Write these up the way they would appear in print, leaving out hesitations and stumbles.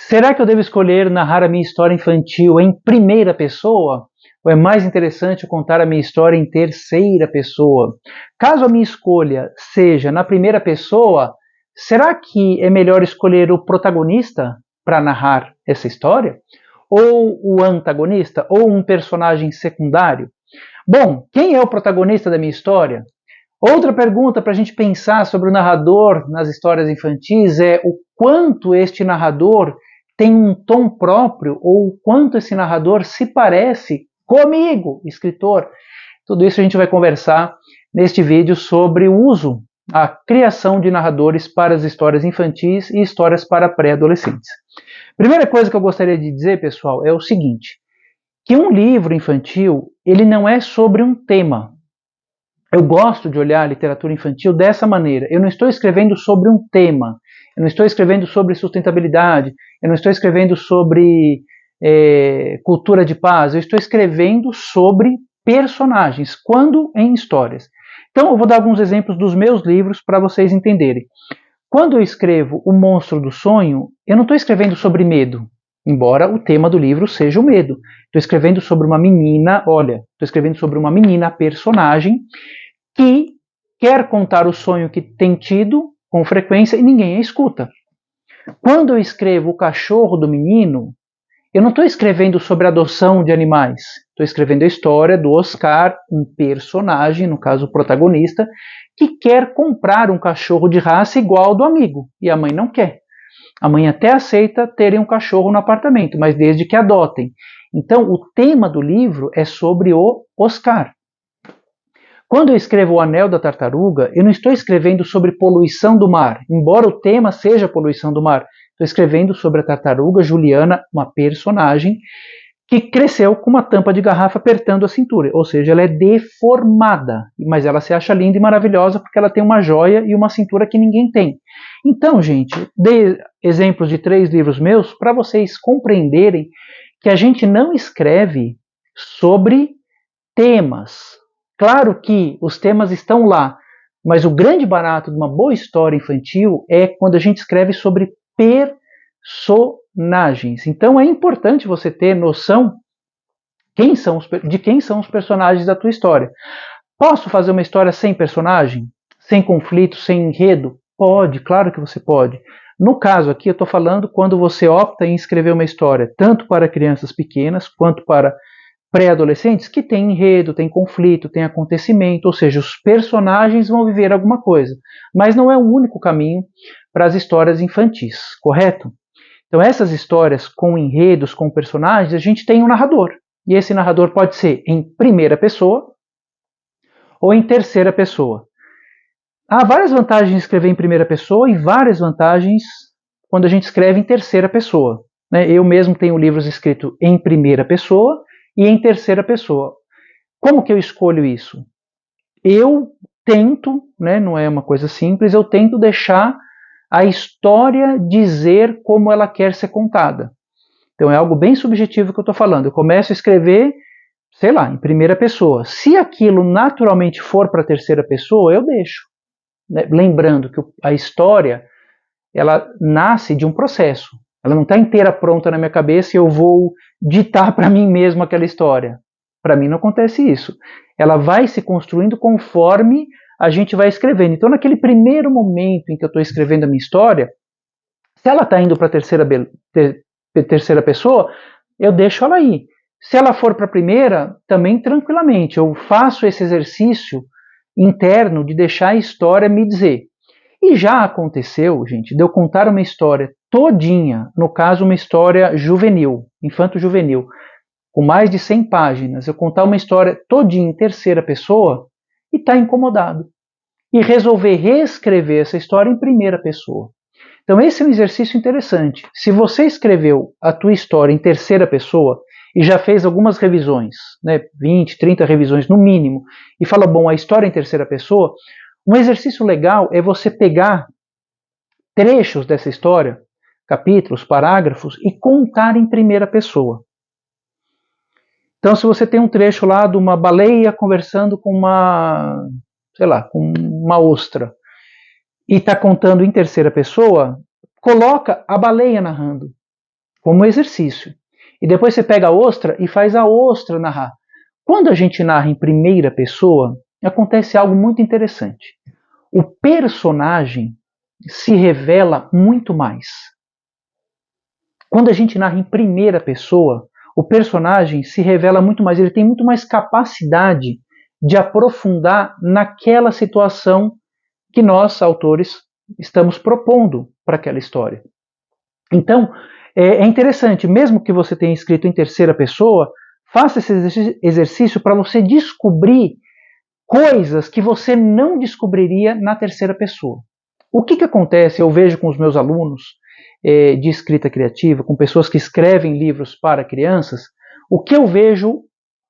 Será que eu devo escolher narrar a minha história infantil em primeira pessoa? Ou é mais interessante contar a minha história em terceira pessoa? Caso a minha escolha seja na primeira pessoa, será que é melhor escolher o protagonista para narrar essa história? Ou o antagonista? Ou um personagem secundário? Bom, quem é o protagonista da minha história? Outra pergunta para a gente pensar sobre o narrador nas histórias infantis é o quanto este narrador tem um tom próprio ou o quanto esse narrador se parece comigo, escritor. Tudo isso a gente vai conversar neste vídeo sobre o uso, a criação de narradores para as histórias infantis e histórias para pré-adolescentes. Primeira coisa que eu gostaria de dizer, pessoal, é o seguinte, que um livro infantil, ele não é sobre um tema. Eu gosto de olhar a literatura infantil dessa maneira. Eu não estou escrevendo sobre um tema, eu não estou escrevendo sobre sustentabilidade, eu não estou escrevendo sobre cultura de paz, eu estou escrevendo sobre personagens, quando em histórias. Então eu vou dar alguns exemplos dos meus livros para vocês entenderem. Quando eu escrevo O Monstro do Sonho, eu não estou escrevendo sobre medo, embora o tema do livro seja o medo. Estou escrevendo sobre uma menina, olha, estou escrevendo sobre uma menina, personagem, que quer contar o sonho que tem tido com frequência e ninguém a escuta. Quando eu escrevo O Cachorro do Menino, eu não estou escrevendo sobre adoção de animais. Estou escrevendo a história do Oscar, um personagem, no caso o protagonista, que quer comprar um cachorro de raça igual ao do amigo, e a mãe não quer. A mãe até aceita terem um cachorro no apartamento, mas desde que adotem. Então, o tema do livro é sobre o Oscar. Quando eu escrevo O Anel da Tartaruga, eu não estou escrevendo sobre poluição do mar, embora o tema seja poluição do mar. Estou escrevendo sobre a tartaruga Juliana, uma personagem que cresceu com uma tampa de garrafa apertando a cintura, ou seja, ela é deformada, mas ela se acha linda e maravilhosa porque ela tem uma joia e uma cintura que ninguém tem. Então, gente, dei exemplos de 3 livros meus para vocês compreenderem que a gente não escreve sobre temas. Claro que os temas estão lá, mas o grande barato de uma boa história infantil é quando a gente escreve sobre personagens. Então é importante você ter noção de quem são os personagens da tua história. Posso fazer uma história sem personagem? Sem conflito, sem enredo? Pode, claro que você pode. No caso aqui, eu estou falando quando você opta em escrever uma história, tanto para crianças pequenas quanto para pré-adolescentes, que tem enredo, tem conflito, tem acontecimento, ou seja, os personagens vão viver alguma coisa. Mas não é o único caminho para as histórias infantis, correto? Então essas histórias com enredos, com personagens, a gente tem um narrador. E esse narrador pode ser em primeira pessoa ou em terceira pessoa. Há várias vantagens em escrever em primeira pessoa e várias vantagens quando a gente escreve em terceira pessoa. Eu mesmo tenho livros escritos em primeira pessoa e em terceira pessoa. Como que eu escolho isso? Eu tento, não é uma coisa simples, eu tento deixar a história dizer como ela quer ser contada. Então é algo bem subjetivo que eu estou falando. Eu começo a escrever, sei lá, em primeira pessoa. Se aquilo naturalmente for para a terceira pessoa, eu deixo. Lembrando que a história, ela nasce de um processo. Ela não está inteira pronta na minha cabeça e eu vou ditar para mim mesmo aquela história. Para mim não acontece isso. Ela vai se construindo conforme a gente vai escrevendo. Então, naquele primeiro momento em que eu estou escrevendo a minha história, se ela está indo para a terceira pessoa, eu deixo ela aí. Se ela for para a primeira, também tranquilamente. Eu faço esse exercício interno de deixar a história me dizer. E já aconteceu, gente, de eu contar uma história todinha, no caso uma história juvenil, infanto-juvenil, com mais de 100 páginas, eu contar uma história todinha em terceira pessoa e estar incomodado. E resolver reescrever essa história em primeira pessoa. Então esse é um exercício interessante. Se você escreveu a tua história em terceira pessoa e já fez algumas revisões, 20, 30 revisões no mínimo, e fala, bom, a história em terceira pessoa, um exercício legal é você pegar trechos dessa história, capítulos, parágrafos, e contar em primeira pessoa. Então, se você tem um trecho lá de uma baleia conversando com com uma ostra, e está contando em terceira pessoa, coloca a baleia narrando. como exercício. E depois você pega a ostra e faz a ostra narrar. Quando a gente narra em primeira pessoa, acontece algo muito interessante. O personagem se revela muito mais. Quando a gente narra em primeira pessoa, o personagem se revela muito mais, ele tem muito mais capacidade de aprofundar naquela situação que nós, autores, estamos propondo para aquela história. Então, é interessante, mesmo que você tenha escrito em terceira pessoa, faça esse exercício para você descobrir coisas que você não descobriria na terceira pessoa. O que acontece, eu vejo com os meus alunos de escrita criativa, com pessoas que escrevem livros para crianças, o que eu vejo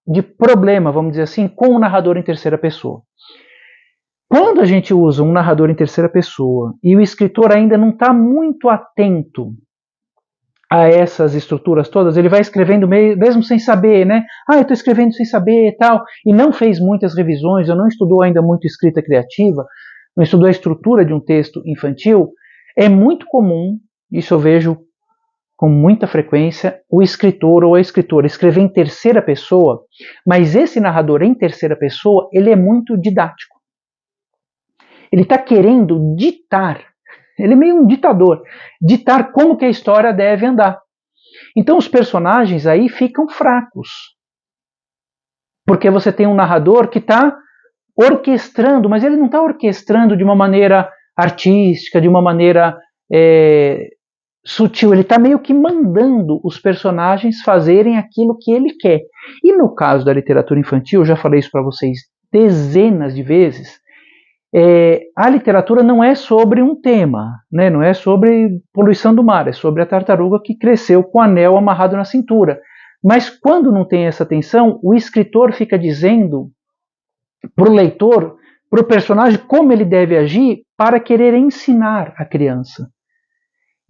de problema, vamos dizer assim, com o narrador em terceira pessoa. Quando a gente usa um narrador em terceira pessoa e o escritor ainda não está muito atento a essas estruturas todas, ele vai escrevendo mesmo sem saber, né? Eu estou escrevendo sem saber e tal, e não fez muitas revisões, ou não estudou ainda muito escrita criativa, não estudou a estrutura de um texto infantil, é muito comum, isso eu vejo com muita frequência, o escritor ou a escritora escrever em terceira pessoa, mas esse narrador em terceira pessoa, ele é muito didático. Ele está querendo ditar, ele é meio um ditador, ditar como que a história deve andar. Então os personagens aí ficam fracos, porque você tem um narrador que está orquestrando, mas ele não está orquestrando de uma maneira artística, de uma maneira sutil, ele está meio que mandando os personagens fazerem aquilo que ele quer. E no caso da literatura infantil, eu já falei isso para vocês dezenas de vezes, a literatura não é sobre um tema, né? Não é sobre poluição do mar, é sobre a tartaruga que cresceu com o anel amarrado na cintura. Mas quando não tem essa tensão, o escritor fica dizendo para o leitor, para o personagem, como ele deve agir para querer ensinar a criança.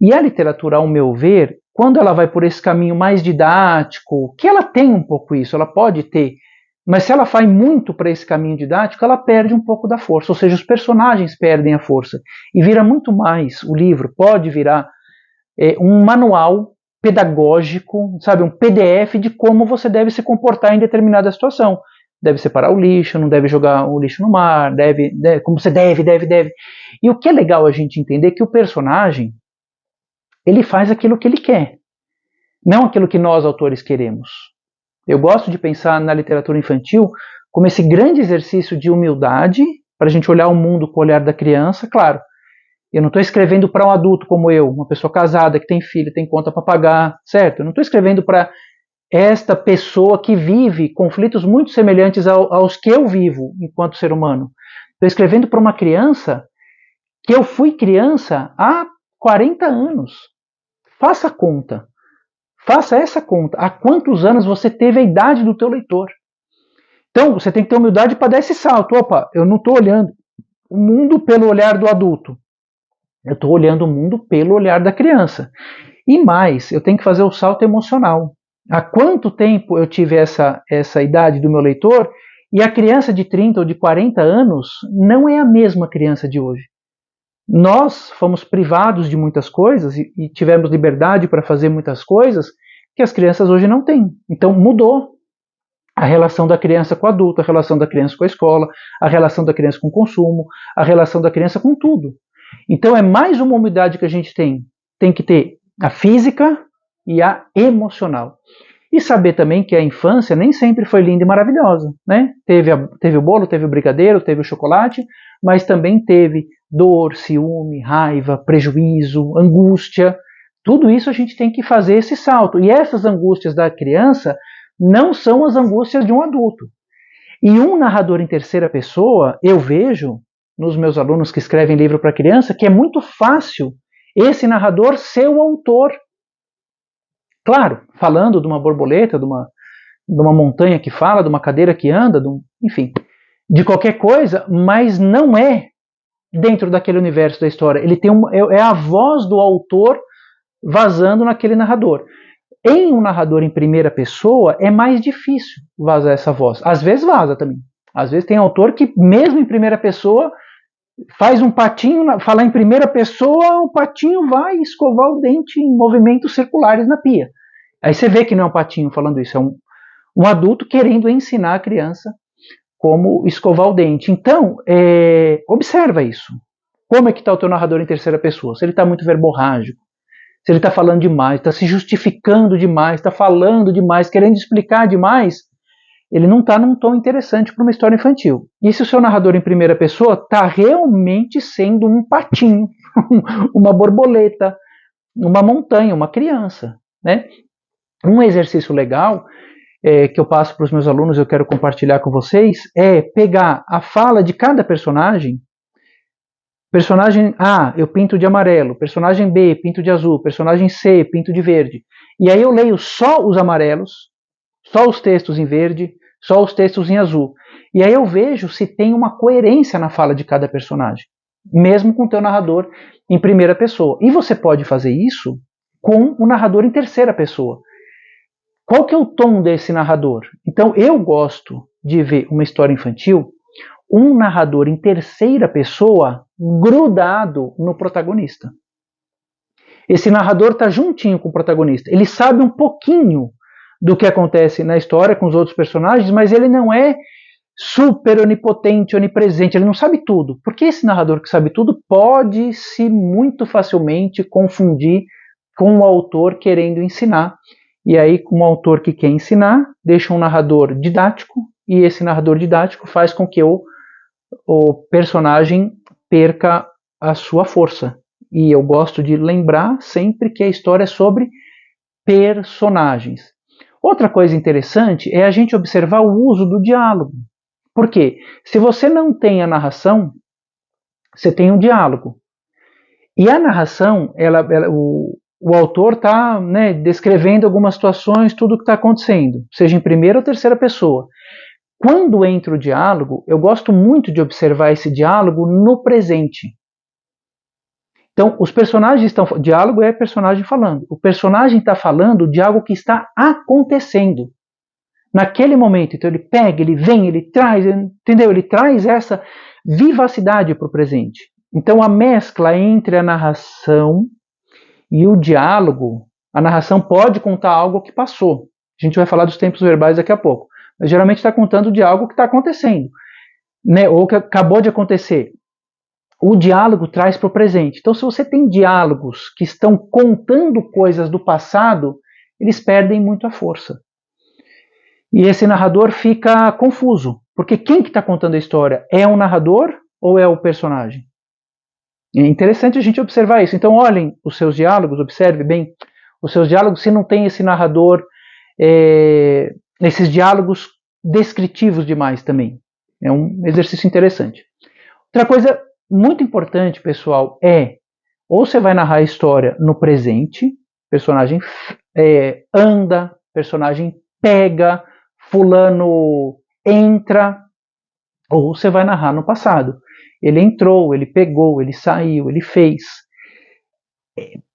E a literatura, ao meu ver, quando ela vai por esse caminho mais didático, que ela tem um pouco isso, ela pode ter, mas se ela vai muito para esse caminho didático, ela perde um pouco da força, ou seja, os personagens perdem a força. E vira muito mais, o livro pode virar um manual pedagógico, sabe, um PDF de como você deve se comportar em determinada situação. Deve separar o lixo, não deve jogar o lixo no mar, como você deve. E o que é legal a gente entender é que o personagem, ele faz aquilo que ele quer, não aquilo que nós, autores, queremos. Eu gosto de pensar na literatura infantil como esse grande exercício de humildade, para a gente olhar o mundo com o olhar da criança. Claro, eu não estou escrevendo para um adulto como eu, uma pessoa casada, que tem filho, tem conta para pagar, certo? Eu não estou escrevendo para esta pessoa que vive conflitos muito semelhantes aos que eu vivo enquanto ser humano. Estou escrevendo para uma criança que eu fui criança há 40 anos. Faça a conta. Faça essa conta. Há quantos anos você teve a idade do teu leitor? Então, você tem que ter humildade para dar esse salto. Opa, eu não estou olhando o mundo pelo olhar do adulto. Eu estou olhando o mundo pelo olhar da criança. E mais, eu tenho que fazer o salto emocional. Há quanto tempo eu tive essa idade do meu leitor e a criança de 30 ou de 40 anos não é a mesma criança de hoje. Nós fomos privados de muitas coisas e tivemos liberdade para fazer muitas coisas que as crianças hoje não têm. Então mudou a relação da criança com o adulto, a relação da criança com a escola, a relação da criança com o consumo, a relação da criança com tudo. Então é mais uma humildade que a gente tem. Tem que ter a física e a emocional. E saber também que a infância nem sempre foi linda e maravilhosa, né? Teve o bolo, teve o brigadeiro, teve o chocolate, mas também teve dor, ciúme, raiva, prejuízo, angústia. Tudo isso a gente tem que fazer esse salto. E essas angústias da criança não são as angústias de um adulto. E um narrador em terceira pessoa, eu vejo nos meus alunos que escrevem livro para criança, que é muito fácil esse narrador ser o autor. Claro, falando de uma borboleta, de uma montanha que fala, de uma cadeira que anda, enfim, de qualquer coisa, mas não é dentro daquele universo da história. Ele tem é a voz do autor vazando naquele narrador. Em um narrador em primeira pessoa, é mais difícil vazar essa voz. Às vezes vaza também. Às vezes tem autor que, mesmo em primeira pessoa, faz um patinho, falar em primeira pessoa, o patinho vai escovar o dente em movimentos circulares na pia. Aí você vê que não é um patinho falando isso, é um adulto querendo ensinar a criança como escovar o dente. Então, observa isso. Como é que está o teu narrador em terceira pessoa? Se ele está muito verborrágico, se ele está falando demais, está se justificando demais, está falando demais, querendo explicar demais, ele não está num tom interessante para uma história infantil. E se o seu narrador em primeira pessoa está realmente sendo um patinho, uma borboleta, uma montanha, uma criança, né? Um exercício legal que eu passo para os meus alunos, eu quero compartilhar com vocês, é pegar a fala de cada personagem. Personagem A, eu pinto de amarelo. Personagem B, pinto de azul. Personagem C, pinto de verde. E aí eu leio só os amarelos, só os textos em verde, só os textos em azul. E aí eu vejo se tem uma coerência na fala de cada personagem, mesmo com o teu narrador em primeira pessoa. E você pode fazer isso com o narrador em terceira pessoa. Qual que é o tom desse narrador? Então eu gosto de ver uma história infantil, um narrador em terceira pessoa grudado no protagonista. Esse narrador está juntinho com o protagonista. Ele sabe um pouquinho do que acontece na história com os outros personagens, mas ele não é super onipotente, onipresente, ele não sabe tudo. Porque esse narrador que sabe tudo pode se muito facilmente confundir com o autor querendo ensinar. E aí, com o autor que quer ensinar, deixa um narrador didático, e esse narrador didático faz com que o personagem perca a sua força. E eu gosto de lembrar sempre que a história é sobre personagens. Outra coisa interessante é a gente observar o uso do diálogo. Por quê? Se você não tem a narração, você tem um diálogo. E a narração, o autor está, né, descrevendo algumas situações, tudo o que está acontecendo, seja em primeira ou terceira pessoa. Quando entra o diálogo, eu gosto muito de observar esse diálogo no presente. Então, os personagens estão... Diálogo é personagem falando. O personagem está falando de algo que está acontecendo naquele momento. Então, ele pega, ele vem, ele traz, entendeu? Ele traz essa vivacidade para o presente. Então, a mescla entre a narração e o diálogo, a narração pode contar algo que passou. A gente vai falar dos tempos verbais daqui a pouco. Mas geralmente está contando de algo que está acontecendo, né? Ou que acabou de acontecer. O diálogo traz para o presente. Então, se você tem diálogos que estão contando coisas do passado, eles perdem muito a força. E esse narrador fica confuso, porque quem que está contando a história? É o narrador ou é o personagem? É interessante a gente observar isso. Então, olhem os seus diálogos, observe bem os seus diálogos, se não tem esse narrador, esses diálogos descritivos demais também. É um exercício interessante. Outra coisa muito importante, pessoal, ou você vai narrar a história no presente, personagem anda, personagem pega, fulano entra, ou você vai narrar no passado. Ele entrou, ele pegou, ele saiu, ele fez.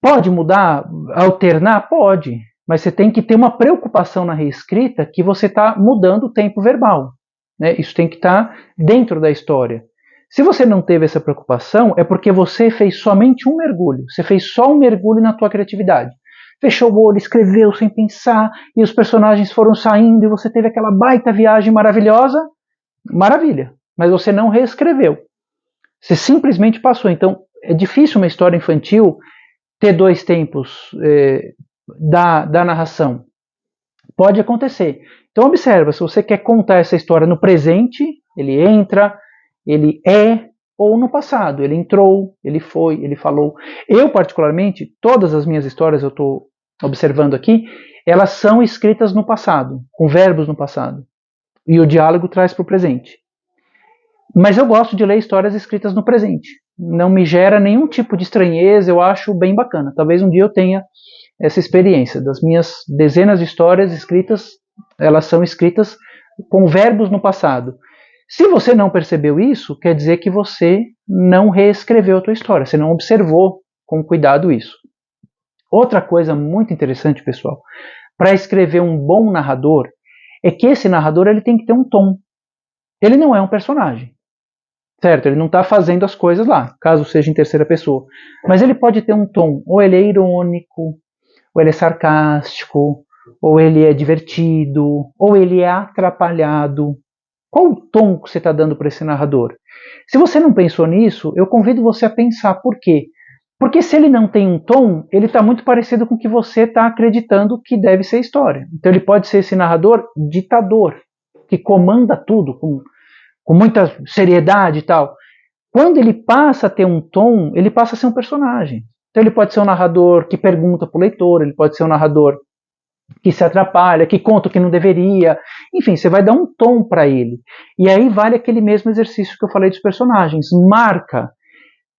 Pode mudar, alternar? Pode, mas você tem que ter uma preocupação na reescrita que você está mudando o tempo verbal. Né? Isso tem que estar dentro da história. Se você não teve essa preocupação, é porque você fez somente um mergulho. Você fez só um mergulho na tua criatividade. Fechou o olho, escreveu sem pensar, e os personagens foram saindo, e você teve aquela baita viagem maravilhosa. Maravilha, mas você não reescreveu. Você simplesmente passou. Então, é difícil uma história infantil ter dois tempos da narração. Pode acontecer. Então, observa, se você quer contar essa história no presente, ele entra, ele ou no passado, ele entrou, ele foi, ele falou. Eu, particularmente, todas as minhas histórias, eu estou observando aqui, elas são escritas no passado, com verbos no passado. E o diálogo traz para o presente. Mas eu gosto de ler histórias escritas no presente. Não me gera nenhum tipo de estranheza, eu acho bem bacana. Talvez um dia eu tenha essa experiência. Das minhas dezenas de histórias escritas, elas são escritas com verbos no passado. Se você não percebeu isso, quer dizer que você não reescreveu a tua história, você não observou com cuidado isso. Outra coisa muito interessante, pessoal, para escrever um bom narrador, é que esse narrador ele tem que ter um tom. Ele não é um personagem. certo? Ele não está fazendo as coisas lá, caso seja em terceira pessoa. Mas ele pode ter um tom, ou ele é irônico, ou ele é sarcástico, ou ele é divertido, ou ele é atrapalhado. Qual o tom que você está dando para esse narrador? Se você não pensou nisso, eu convido você a pensar por quê. Porque se ele não tem um tom, ele está muito parecido com o que você está acreditando que deve ser a história. Então ele pode ser esse narrador ditador, que comanda tudo com muita seriedade e tal. Quando ele passa a ter um tom, ele passa a ser um personagem. Então ele pode ser um narrador que pergunta para o leitor, ele pode ser um narrador que se atrapalha, que conta o que não deveria. Enfim, você vai dar um tom para ele. E aí vale aquele mesmo exercício que eu falei dos personagens. Marca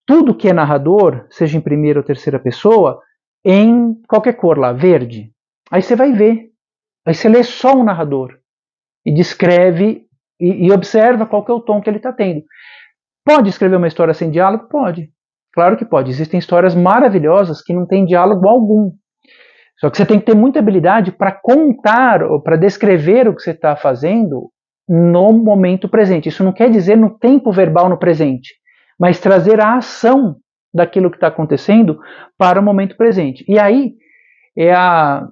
tudo que é narrador, seja em primeira ou terceira pessoa, em qualquer cor lá, verde. Aí você vai ver. Aí você lê só um narrador e descreve e observa qual que é o tom que ele está tendo. Pode escrever uma história sem diálogo? Pode. Claro que pode. Existem histórias maravilhosas que não têm diálogo algum. Só que você tem que ter muita habilidade para contar ou para descrever o que você está fazendo no momento presente. Isso não quer dizer no tempo verbal no presente, mas trazer a ação daquilo que está acontecendo para o momento presente. E aí é a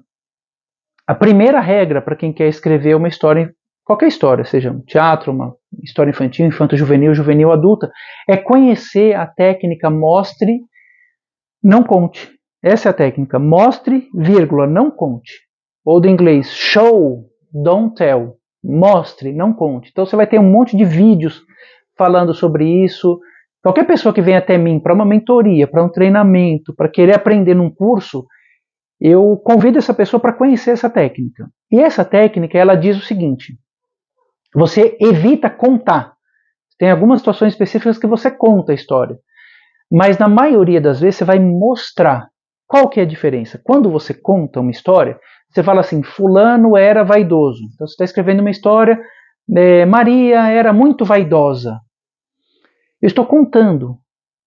primeira regra para quem quer escrever uma história, qualquer história, seja um teatro, uma história infantil, infanto-juvenil, juvenil, adulta, é conhecer a técnica mostre, não conte. Essa é a técnica. Mostre, vírgula, não conte. Ou do inglês, show, don't tell. Mostre, não conte. Então você vai ter um monte de vídeos falando sobre isso. Qualquer pessoa que vem até mim para uma mentoria, para um treinamento, para querer aprender num curso, eu convido essa pessoa para conhecer essa técnica. E essa técnica, ela diz o seguinte: você evita contar. Tem algumas situações específicas que você conta a história. Mas na maioria das vezes você vai mostrar. Qual que é a diferença? Quando você conta uma história, você fala assim, fulano era vaidoso. Então você está escrevendo uma história, Maria era muito vaidosa. Eu estou contando.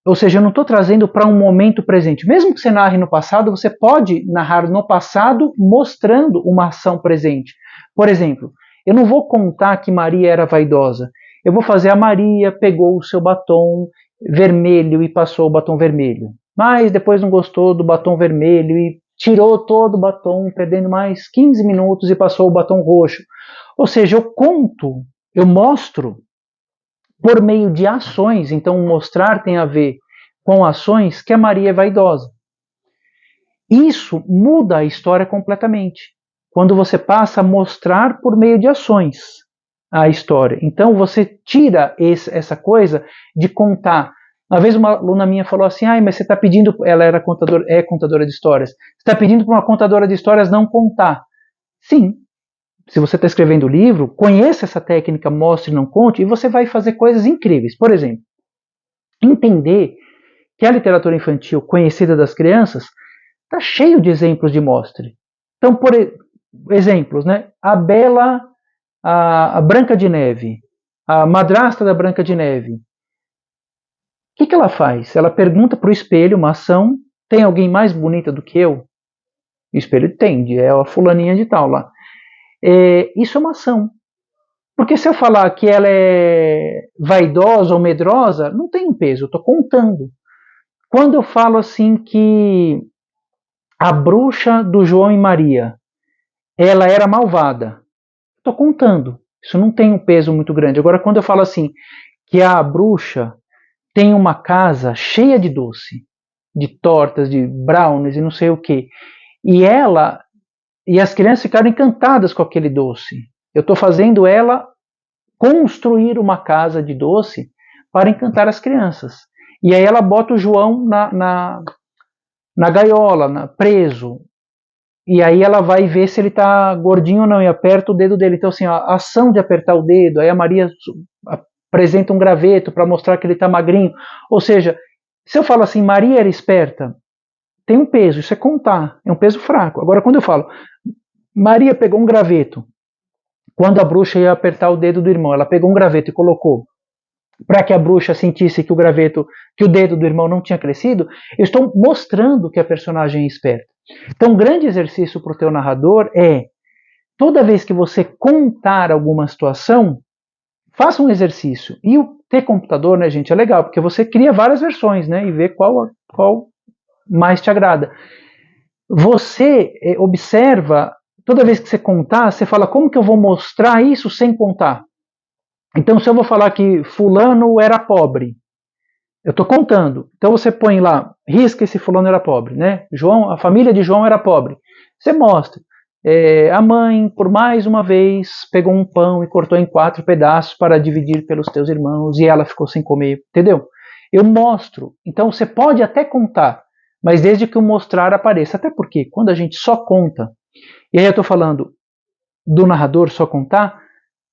Ou seja, eu não estou trazendo para um momento presente. Mesmo que você narre no passado, você pode narrar no passado mostrando uma ação presente. Por exemplo, eu não vou contar que Maria era vaidosa. Eu vou fazer a Maria pegou o seu batom vermelho e passou o batom vermelho. Mas depois não gostou do batom vermelho e tirou todo o batom, perdendo mais 15 minutos e passou o batom roxo. Ou seja, eu conto, eu mostro por meio de ações. Então mostrar tem a ver com ações que a Maria é vaidosa. Isso muda a história completamente. Quando você passa a mostrar por meio de ações a história. Então você tira essa coisa de contar. Uma vez uma aluna minha falou assim, mas você está pedindo, ela era contadora de histórias, você está pedindo para uma contadora de histórias não contar. Sim, se você está escrevendo o livro, conheça essa técnica, mostre, não conte, e você vai fazer coisas incríveis. Por exemplo, entender que a literatura infantil conhecida das crianças está cheio de exemplos de mostre. Então, por exemplos, né? A Bela, a Branca de Neve, a madrasta da Branca de Neve. O que ela faz? Ela pergunta para o espelho uma ação, tem alguém mais bonita do que eu? O espelho tem, é a fulaninha de tal lá. Isso é uma ação. Porque se eu falar que ela é vaidosa ou medrosa, não tem um peso, eu estou contando. Quando eu falo assim que a bruxa do João e Maria, ela era malvada, estou contando. Isso não tem um peso muito grande. Agora, quando eu falo assim que a bruxa tem uma casa cheia de doce, de tortas, de brownies e não sei o que, e as crianças ficaram encantadas com aquele doce. Eu estou fazendo ela construir uma casa de doce para encantar as crianças. E aí ela bota o João na gaiola, preso. E aí ela vai ver se ele está gordinho ou não e aperta o dedo dele. Então assim, a ação de apertar o dedo, aí a Maria apresenta um graveto para mostrar que ele está magrinho. Ou seja, se eu falo assim, Maria era esperta, tem um peso, isso é contar, é um peso fraco. Agora quando eu falo, Maria pegou um graveto, quando a bruxa ia apertar o dedo do irmão, ela pegou um graveto e colocou para que a bruxa sentisse que o dedo do irmão não tinha crescido, eu estou mostrando que a personagem é esperta. Então, um grande exercício para o teu narrador é, toda vez que você contar alguma situação, faça um exercício. E o ter computador, né, gente, é legal, porque você cria várias versões, né, e vê qual mais te agrada. Você observa, toda vez que você contar, você fala, como que eu vou mostrar isso sem contar? Então, se eu vou falar que fulano era pobre, eu estou contando. Então você põe lá, risca esse fulano era pobre, né? João, a família de João era pobre. Você mostra. A mãe, por mais uma vez, pegou um pão e cortou em 4 pedaços para dividir pelos teus irmãos e ela ficou sem comer, entendeu? Eu mostro. Então você pode até contar, mas desde que o mostrar apareça. Até porque quando a gente só conta, e aí eu estou falando do narrador só contar,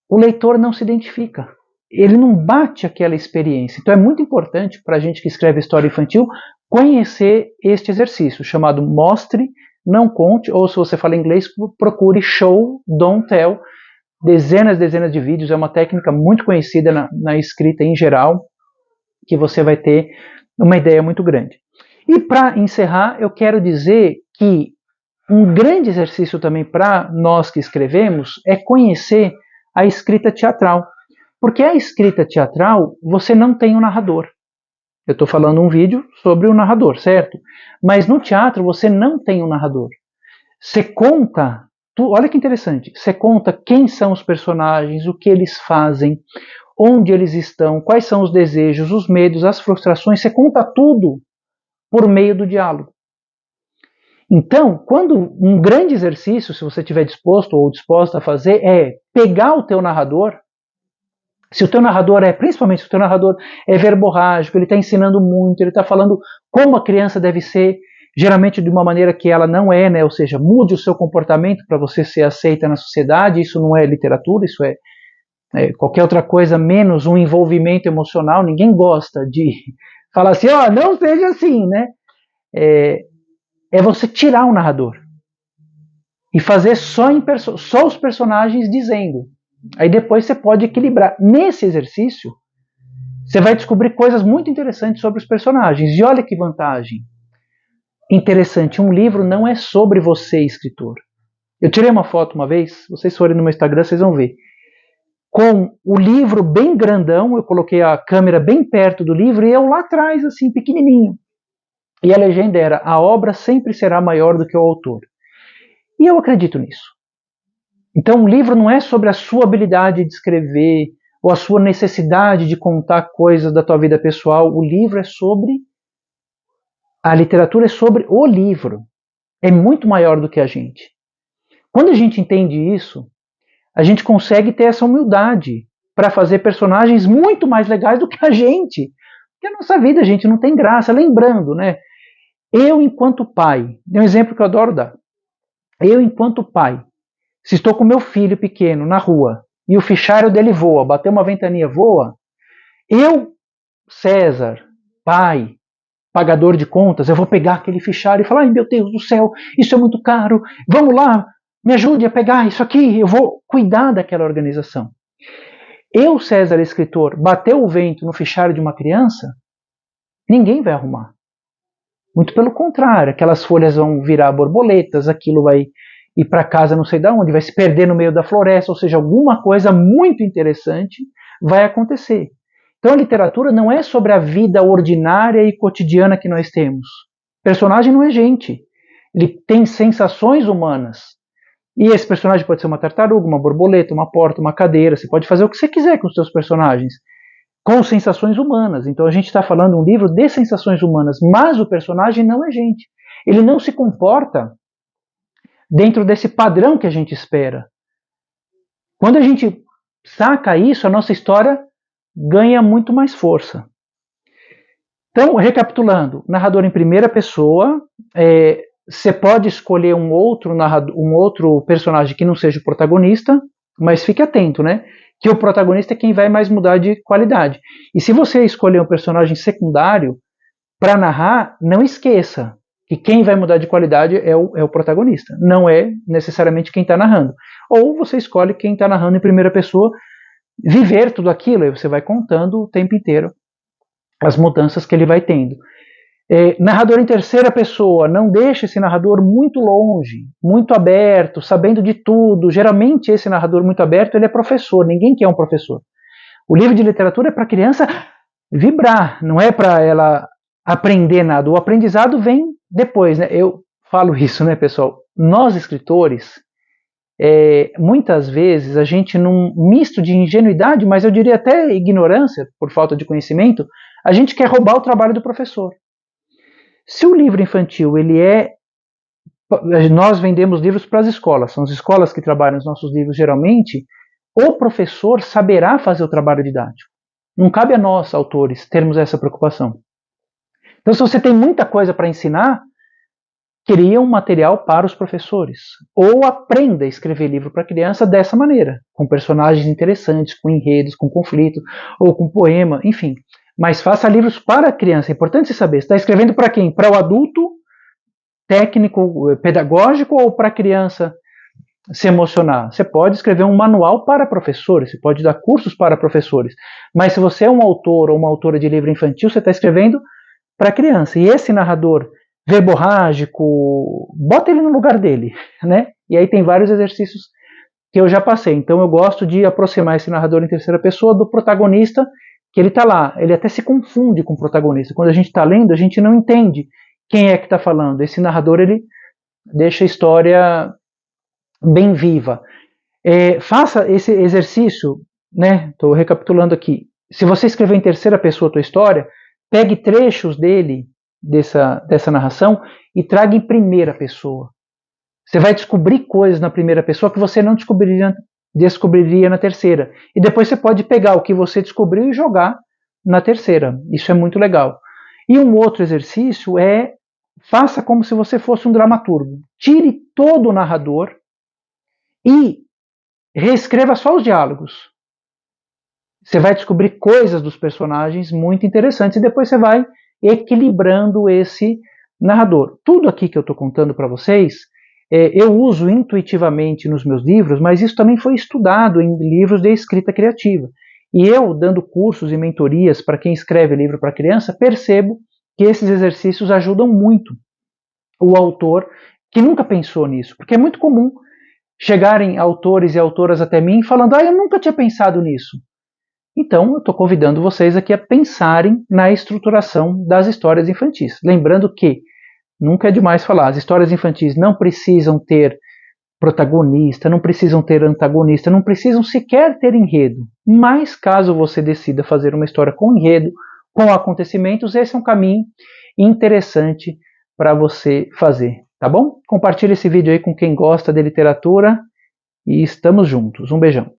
o leitor não se identifica. Ele não bate aquela experiência. Então é muito importante para a gente que escreve história infantil conhecer este exercício chamado Mostre, Não Conte, ou se você fala inglês, procure Show, Don't Tell. Dezenas de vídeos, é uma técnica muito conhecida na escrita em geral, que você vai ter uma ideia muito grande. E para encerrar, eu quero dizer que um grande exercício também para nós que escrevemos é conhecer a escrita teatral. Porque a escrita teatral, você não tem um narrador. Eu estou falando um vídeo sobre o narrador, certo? Mas no teatro você não tem um narrador. Você conta, olha que interessante, você conta quem são os personagens, o que eles fazem, onde eles estão, quais são os desejos, os medos, as frustrações, você conta tudo por meio do diálogo. Então, quando um grande exercício, se você estiver disposto ou disposta a fazer, é pegar o teu narrador. Se o teu narrador principalmente se o teu narrador é verborrágico, ele está ensinando muito, ele está falando como a criança deve ser, geralmente de uma maneira que ela não é, né? Ou seja, mude o seu comportamento para você ser aceita na sociedade, isso não é literatura, isso é qualquer outra coisa menos um envolvimento emocional, ninguém gosta de falar assim, não seja assim, né? É você tirar o narrador e fazer só os personagens dizendo. Aí depois você pode equilibrar. Nesse exercício, você vai descobrir coisas muito interessantes sobre os personagens. E olha que vantagem interessante. Um livro não é sobre você, escritor. Eu tirei uma foto uma vez, vocês forem no meu Instagram, vocês vão ver. Com o livro bem grandão, eu coloquei a câmera bem perto do livro e eu lá atrás, assim, pequenininho. E a legenda era, a obra sempre será maior do que o autor. E eu acredito nisso. Então, o livro não é sobre a sua habilidade de escrever ou a sua necessidade de contar coisas da tua vida pessoal. O livro é sobre... A literatura é sobre o livro. É muito maior do que a gente. Quando a gente entende isso, a gente consegue ter essa humildade para fazer personagens muito mais legais do que a gente. Porque a nossa vida, gente, não tem graça. Lembrando, né? Eu, enquanto pai, é um exemplo que eu adoro dar. Eu, enquanto pai, se estou com meu filho pequeno na rua e o fichário dele voa, bateu uma ventania, voa, eu, César, pai, pagador de contas, eu vou pegar aquele fichário e falar, ai meu Deus do céu, isso é muito caro, vamos lá, me ajude a pegar isso aqui, eu vou cuidar daquela organização. Eu, César, escritor, bateu o vento no fichário de uma criança, ninguém vai arrumar. Muito pelo contrário, aquelas folhas vão virar borboletas, aquilo vai ir para casa não sei de onde, vai se perder no meio da floresta, ou seja, alguma coisa muito interessante vai acontecer. Então a literatura não é sobre a vida ordinária e cotidiana que nós temos. O personagem não é gente. Ele tem sensações humanas. E esse personagem pode ser uma tartaruga, uma borboleta, uma porta, uma cadeira. Você pode fazer o que você quiser com os seus personagens, com sensações humanas. Então a gente está falando de um livro de sensações humanas, mas o personagem não é gente. Ele não se comporta dentro desse padrão que a gente espera. Quando a gente saca isso, a nossa história ganha muito mais força. Então, recapitulando, narrador em primeira pessoa, você pode escolher um outro personagem que não seja o protagonista, mas fique atento, né? Que o protagonista é quem vai mais mudar de qualidade. E se você escolher um personagem secundário para narrar, não esqueça que quem vai mudar de qualidade é o protagonista, não é necessariamente quem está narrando. Ou você escolhe quem está narrando em primeira pessoa, viver tudo aquilo, aí você vai contando o tempo inteiro as mudanças que ele vai tendo. Narrador em terceira pessoa, não deixe esse narrador muito longe, muito aberto, sabendo de tudo. Geralmente esse narrador muito aberto, ele é professor, ninguém quer um professor. O livro de literatura é para a criança vibrar, não é para ela aprender nada. O aprendizado vem depois, né? Eu falo isso, né, pessoal? Nós, escritores, muitas vezes a gente, num misto de ingenuidade, mas eu diria até ignorância, por falta de conhecimento, a gente quer roubar o trabalho do professor. Se o livro infantil, nós vendemos livros para as escolas, são as escolas que trabalham os nossos livros geralmente, o professor saberá fazer o trabalho didático. Não cabe a nós, autores, termos essa preocupação. Então, se você tem muita coisa para ensinar, cria um material para os professores. Ou aprenda a escrever livro para criança dessa maneira, com personagens interessantes, com enredos, com conflito, ou com poema, enfim. Mas faça livros para a criança. É importante você saber. Você está escrevendo para quem? Para o adulto, técnico, pedagógico, ou para a criança se emocionar? Você pode escrever um manual para professores, você pode dar cursos para professores. Mas se você é um autor ou uma autora de livro infantil, você está escrevendo para criança. E esse narrador verborrágico, bota ele no lugar dele, né? E aí tem vários exercícios que eu já passei. Então eu gosto de aproximar esse narrador em terceira pessoa do protagonista, que ele está lá. Ele até se confunde com o protagonista. Quando a gente está lendo, a gente não entende quem é que está falando. Esse narrador, ele deixa a história bem viva. Faça esse exercício, né? Estou recapitulando aqui. Se você escrever em terceira pessoa a tua história, pegue trechos dele, dessa narração, e traga em primeira pessoa. Você vai descobrir coisas na primeira pessoa que você não descobriria na terceira. E depois você pode pegar o que você descobriu e jogar na terceira. Isso é muito legal. E um outro exercício faça como se você fosse um dramaturgo. Tire todo o narrador e reescreva só os diálogos. Você vai descobrir coisas dos personagens muito interessantes e depois você vai equilibrando esse narrador. Tudo aqui que eu estou contando para vocês, eu uso intuitivamente nos meus livros, mas isso também foi estudado em livros de escrita criativa. E eu, dando cursos e mentorias para quem escreve livro para criança, percebo que esses exercícios ajudam muito o autor que nunca pensou nisso, porque é muito comum chegarem autores e autoras até mim falando: eu nunca tinha pensado nisso. Então, eu estou convidando vocês aqui a pensarem na estruturação das histórias infantis. Lembrando que, nunca é demais falar, as histórias infantis não precisam ter protagonista, não precisam ter antagonista, não precisam sequer ter enredo. Mas, caso você decida fazer uma história com enredo, com acontecimentos, esse é um caminho interessante para você fazer, tá bom? Compartilhe esse vídeo aí com quem gosta de literatura e estamos juntos. Um beijão.